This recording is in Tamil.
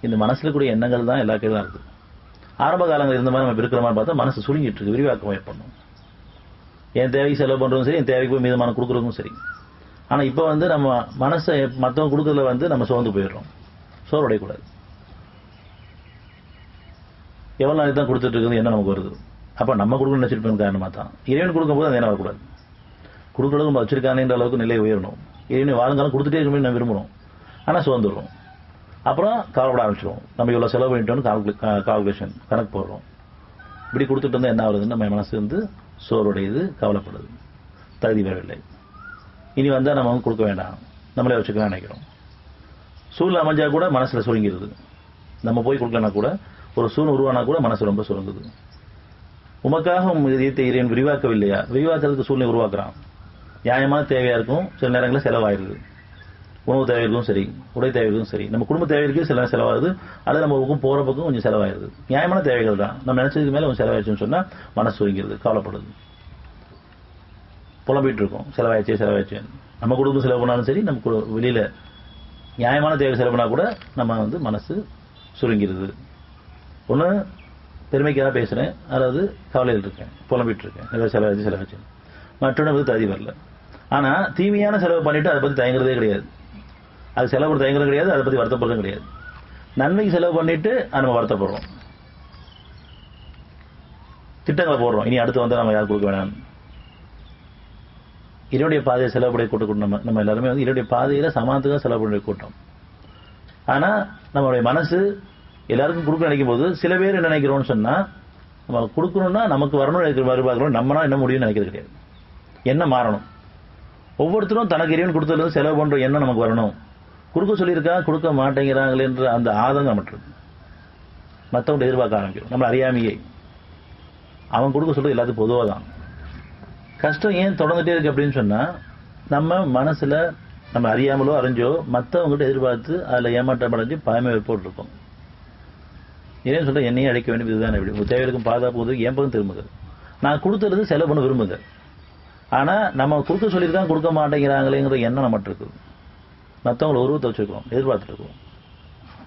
இந்த மனசுல கூடிய எண்ணங்கள் தான் எல்லா கையிலும் இருக்குது. ஆரம்ப காலங்கள் இருந்த மாதிரி நம்ம இருக்கிற மாதிரி பார்த்தா மனசு சுருங்கிட்டு இருக்கு, விரிவாக்கம் ஏற்படணும். என் தேவைக்கு செலவு பண்றதும் சரி, என் தேவைக்கு போய் மீதமான கொடுக்குறதும் சரி. ஆனா இப்ப நம்ம மனசை மற்றவங்க கொடுக்கறதுல நம்ம சோர்ந்து போயிடுறோம். சோர்வடையக்கூடாது. எவ்வளவு நாளைக்கு தான் கொடுத்துட்டு இருக்குது என்ன நமக்கு வருது. அப்ப நம்ம கொடுக்கணும்னு நினைச்சிருப்போம் காரணமா தான் இறைவன் கொடுக்கும்போது அந்த என்ன வரக்கூடாது. கொடுக்கறது நம்ம வச்சிருக்கானேன்ற அளவுக்கு நிலை உயரணும். இறைவனை வாழுங்காலம் கொடுத்துட்டே இருக்க நம்ம விரும்புறோம். ஆனா சோர்ந்துடுறோம். அப்புறம் கவலைப்பட ஆரம்பிச்சிடுவோம். நம்ம இவ்வளவு செலவு பண்ணிட்டோம்னு கால்குலேஷன் கணக்கு போடுறோம். இப்படி கொடுத்துட்டு இருந்தா என்ன ஆகுதுன்னு நம்ம மனசு சோர்வடையுது, கவலைப்படுது, தகுதி பெறவில்லை. இனி வந்தா நம்ம கொடுக்க வேண்டாம், நம்மளே வச்சுக்கலாம் நினைக்கிறோம். சூழ்நிலை அமைஞ்சா கூட மனசுல சுருங்கிடுது. நம்ம போய் கொடுக்கலனா கூட ஒரு சூழ்நிலை உருவானா கூட மனசு ரொம்ப சுருங்குது. உமக்காக இதயத்தை இறைவன் விரிவாக்கவில்லையா? விரிவாக்கிறதுக்கு சூழ்நிலை உருவாக்குறான். நியாயமான தேவையா இருக்கும், சில நேரங்களில் செலவாயிருது. உணவு தேவைகளுக்கும் சரி, உடை தேவைகளுக்கும் சரி, நம்ம குடும்ப தேவைகளுக்கு சில செலவாகுது. அது நம்ம போற பக்கம் கொஞ்சம் செலவாயிருது. நியாயமான தேவைகள் தான். நம்ம நினைச்சதுக்கு மேல கொஞ்சம் செலவாயிடுச்சுன்னு சொன்னா மனசு சுருங்கிறது, கவலைப்படுது, புலம்பிட்டு இருக்கோம். செலவாயிடுச்சு. நம்ம குடும்பம் செலவு பண்ணாலும் சரி, நம்ம வெளியில நியாயமான தேவை செலவு பண்ணா கூட நம்ம மனசு சுருங்கிறது. ஒண்ணு பெருமைக்காக பேசுறேன், அதாவது கவலையில் இருக்கேன், புலம்பிட்டு இருக்கேன், ஏதாவது செலவாச்சு. மற்றொன்று தகுதி வரல. ஆனா தீமையான செலவு பண்ணிட்டு அதை பத்தி தயங்குறதே கிடையாது. அது செலவு தயங்குறது கிடையாது, அதை பத்தி வருத்தப்படுறதும் கிடையாது. நன்மைக்கு செலவு பண்ணிட்டு நம்ம வருத்தப்படுறோம், திட்டங்களை போடுறோம். இனி அடுத்து வந்தா நம்ம யாரும் கொடுக்க வேணாம். இறைவனுடைய பாதையை செலவுடைய கூட்டம் நம்ம எல்லாருமே இறைவனுடைய பாதையில சமானத்துக்காக செலவுடைய கூட்டம். ஆனா நம்மளுடைய மனசு எல்லாருக்கும் கொடுக்க நினைக்கும் போது சில பேர் என்ன நினைக்கிறோம்னு சொன்னா, நம்ம கொடுக்கணும்னா நமக்கு வரணும்னு எதிர்பார்க்கிறோம். நம்மனா என்ன முடியும்னு நினைக்கிறது கிடையாது. என்ன மாறணும்? ஒவ்வொருத்தரும் தனக்கு இறைவன் கொடுத்தது செலவு பண்ற எண்ணம் நமக்கு வரணும். கொடுக்க சொல்லியிருக்கா, கொடுக்க மாட்டேங்கிறாங்களேன்ற அந்த ஆதங்கம் நமக்கு மற்றவங்க எதிர்பார்க்க ஆரம்பிக்கிறோம். நம்ம அறியாமையே அவன் கொடுக்க சொல்றது எல்லாத்துக்கும் பொதுவாக தான். கஷ்டம் ஏன் தொடர்ந்துட்டே இருக்கு அப்படின்னு சொன்னா, நம்ம மனசுல நம்ம அறியாமலோ அறிஞ்சோ மற்றவங்ககிட்ட எதிர்பார்த்து அதுல ஏமாற்றம் அடைஞ்சு பயமே ஏற்பட்டு இருக்கோம். ஏன்னு சொல்ற என்னையும் அழைக்க வேண்டும், இதுதான் எப்படி உங்க தேவைகளுக்கும் பாதுகாப்பு என் பக்கம் திரும்புது. நான் கொடுத்துறது செலவு பண்ண விரும்புது. ஆனா நம்ம கொடுக்க சொல்லியிருக்காங்க, கொடுக்க மாட்டேங்கிறாங்களேங்கிற எண்ணம் நம்மகிட்ட இருக்குது. மற்றவங்களை உருவத்தை வச்சிருக்கோம், எதிர்பார்த்துட்டு இருக்கோம்.